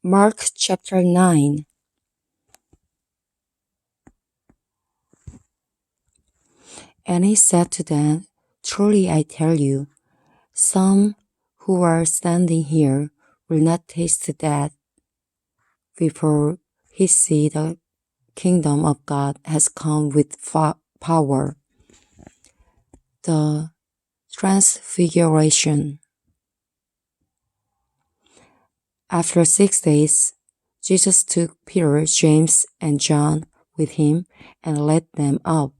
Mark chapter 9. And he said to them, Truly I tell you, some who are standing here will not taste death before he see the kingdom of God has come with power. The Transfiguration. After 6 days, Jesus took Peter, James, and John with him and led them up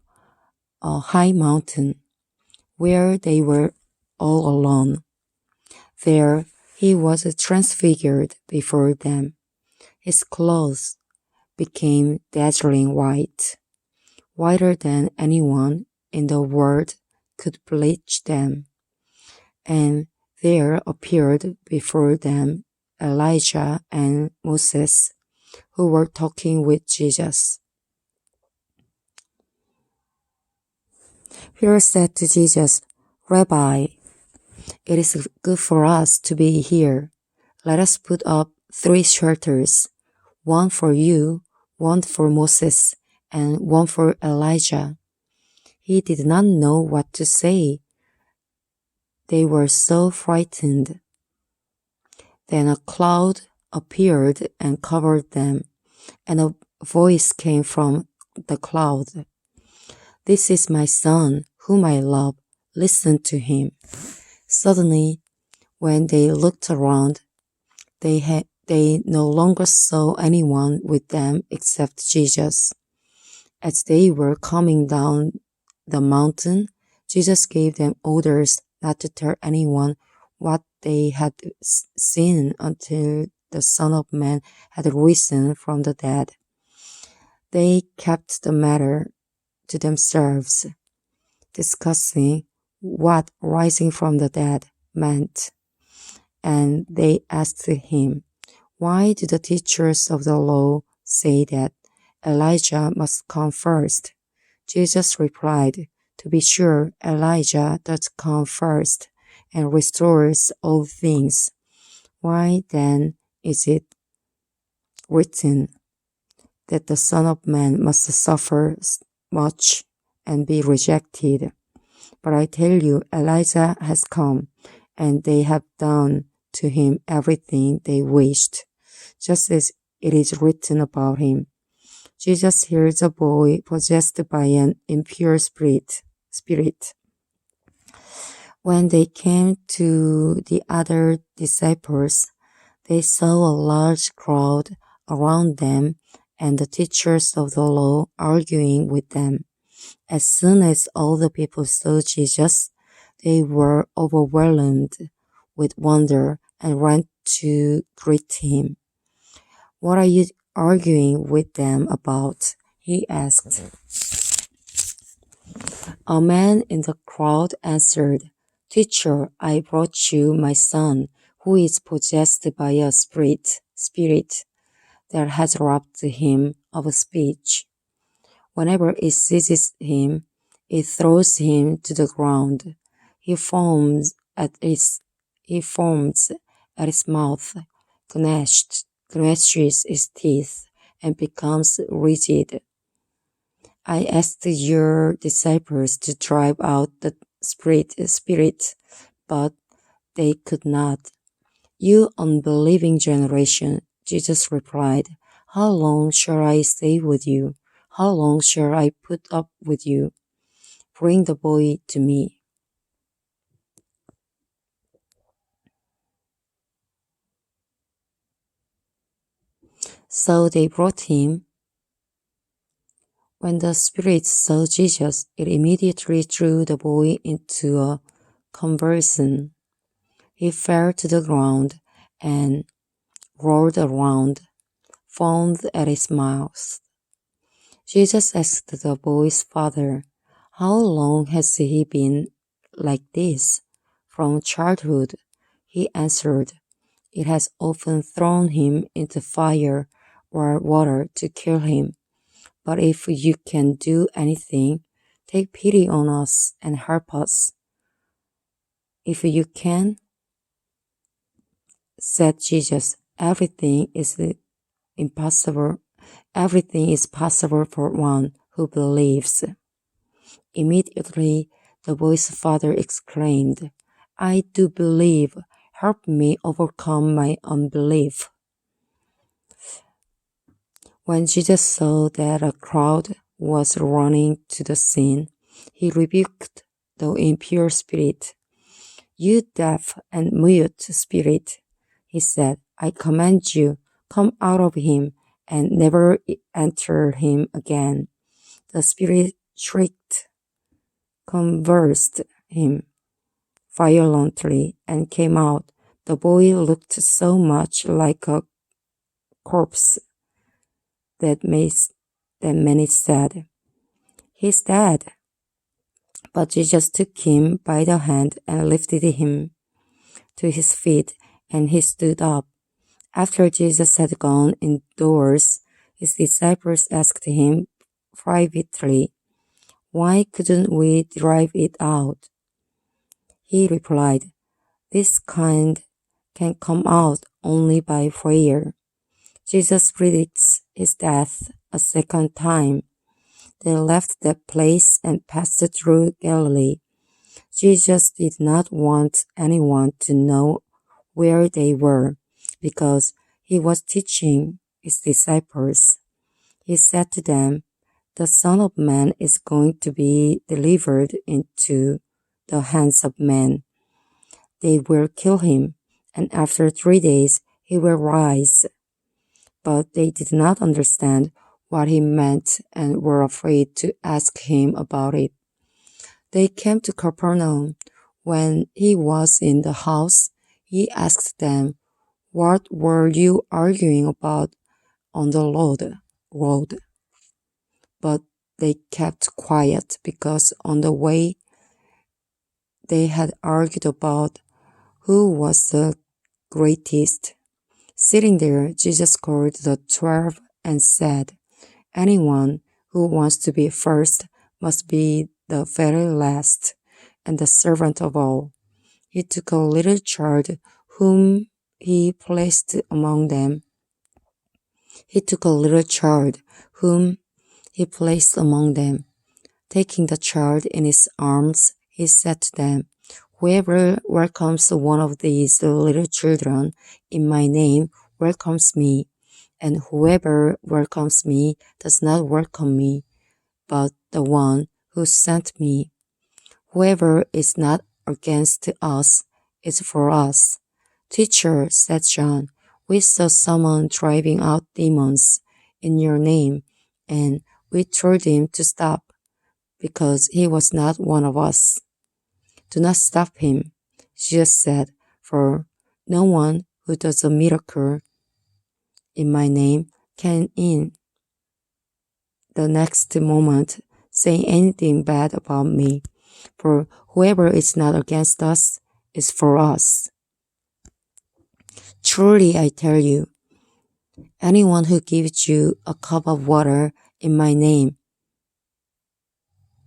a high mountain, where they were all alone. There he was transfigured before them. His clothes became dazzling white, whiter than anyone in the world could bleach them. And there appeared before them Elijah and Moses, who were talking with Jesus. Peter said to Jesus, Rabbi, it is good for us to be here. Let us put up 3 shelters, one for you, one for Moses, and one for Elijah. He did not know what to say. They were so frightened. Then a cloud appeared and covered them, and a voice came from the cloud. This is my son, whom I love. Listen to him. Suddenly, when they looked around, they no longer saw anyone with them except Jesus. As they were coming down the mountain, Jesus gave them orders not to tell anyone what they had seen until the Son of Man had risen from the dead. They kept the matter to themselves, discussing what rising from the dead meant. And they asked him, Why do the teachers of the law say that Elijah must come first? Jesus replied, To be sure, Elijah does come first and restores all things. Why then is it written that the Son of Man must suffer much and be rejected? But I tell you, Elijah has come, and they have done to him everything they wished, just as it is written about him. Jesus heals a boy possessed by an impure spirit. When they came to the other disciples, they saw a large crowd around them and the teachers of the law arguing with them. As soon as all the people saw Jesus, they were overwhelmed with wonder and ran to greet him. What are you arguing with them about? He asked. A man in the crowd answered, Teacher, I brought you my son, who is possessed by a spirit that has robbed him of speech. Whenever it seizes him, it throws him to the ground. He foams at its mouth, gnashes its teeth, and becomes rigid. I asked your disciples to drive out the spirit, but they could not. You unbelieving generation, Jesus replied, How long shall I stay with you? How long shall I put up with you? Bring the boy to me. So they brought him. When the spirit saw Jesus, it immediately threw the boy into a convulsion. He fell to the ground and rolled around, foamed at his mouth. Jesus asked the boy's father, How long has he been like this? From childhood, he answered. It has often thrown him into fire or water to kill him. But if you can do anything, take pity on us and help us. If you can, said Jesus, Everything is impossible. Everything is possible for one who believes. Immediately, the boy's father exclaimed, I do believe. Help me overcome my unbelief. When Jesus saw that a crowd was running to the scene, he rebuked the impure spirit. You deaf and mute spirit, he said, I command you, come out of him and never enter him again. The spirit shrieked, convulsed him violently, and came out. The boy looked so much like a corpse that many said, He's dead. But Jesus took him by the hand and lifted him to his feet, and he stood up. After Jesus had gone indoors, his disciples asked him privately, Why couldn't we drive it out? He replied, This kind can come out only by prayer. Jesus predicts his death a second time. They left that place and passed through Galilee. Jesus did not want anyone to know where they were, because he was teaching his disciples. He said to them, The Son of Man is going to be delivered into the hands of men. They will kill him, and after 3 days he will rise. But they did not understand what he meant and were afraid to ask him about it. They came to Capernaum. When he was in the house, he asked them, What were you arguing about on the road? But they kept quiet because on the way they had argued about who was the greatest. Sitting there, Jesus called the 12 and said, Anyone who wants to be first must be the very last and the servant of all. He took a little child whom he placed among them. Taking the child in his arms, he said to them, Whoever welcomes one of these little children in my name welcomes me, and whoever welcomes me does not welcome me, but the one who sent me. Whoever is not against us is for us. Teacher, said John, we saw someone driving out demons in your name, and we told him to stop, because he was not one of us. Do not stop him, Jesus said, for no one who does a miracle in my name can in the next moment say anything bad about me, for whoever is not against us is for us. Truly I tell you, anyone who gives you a cup of water in my name,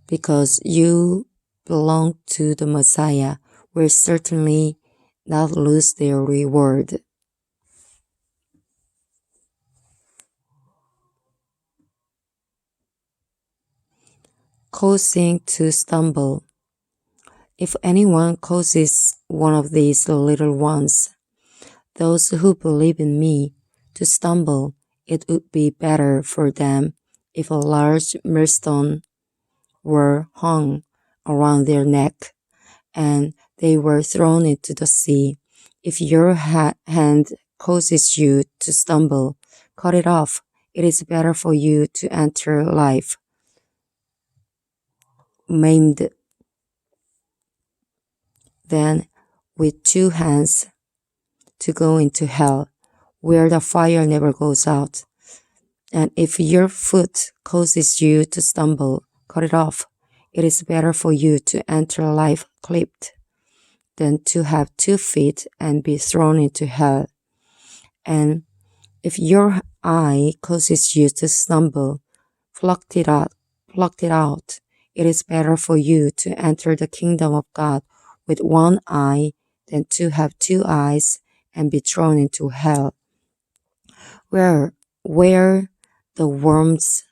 because you belong to the Messiah, will certainly not lose their reward. Causing to stumble. If anyone causes one of these little ones, those who believe in me, to stumble, it would be better for them if a large millstone were hung around their neck and they were thrown into the sea. If your hand causes you to stumble, cut it off. It is better for you to enter life maimed than with 2 hands to go into hell, where the fire never goes out. And if your foot causes you to stumble, cut it off. It is better for you to enter life clipped than to have 2 feet and be thrown into hell. And if your eye causes you to stumble, pluck it out. It is better for you to enter the kingdom of God with 1 eye than to have 2 eyes and be thrown into hell, where the worms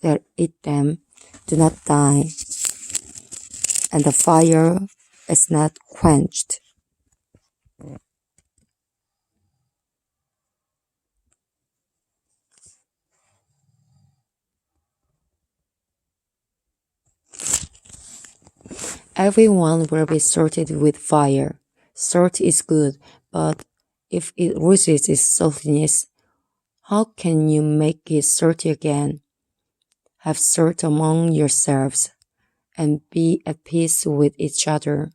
that eat them do not die, and the fire is not quenched. Everyone will be salted with fire. Salt is good, but if it loses its saltiness, how can you make it salty again? Have salt among yourselves, and be at peace with each other.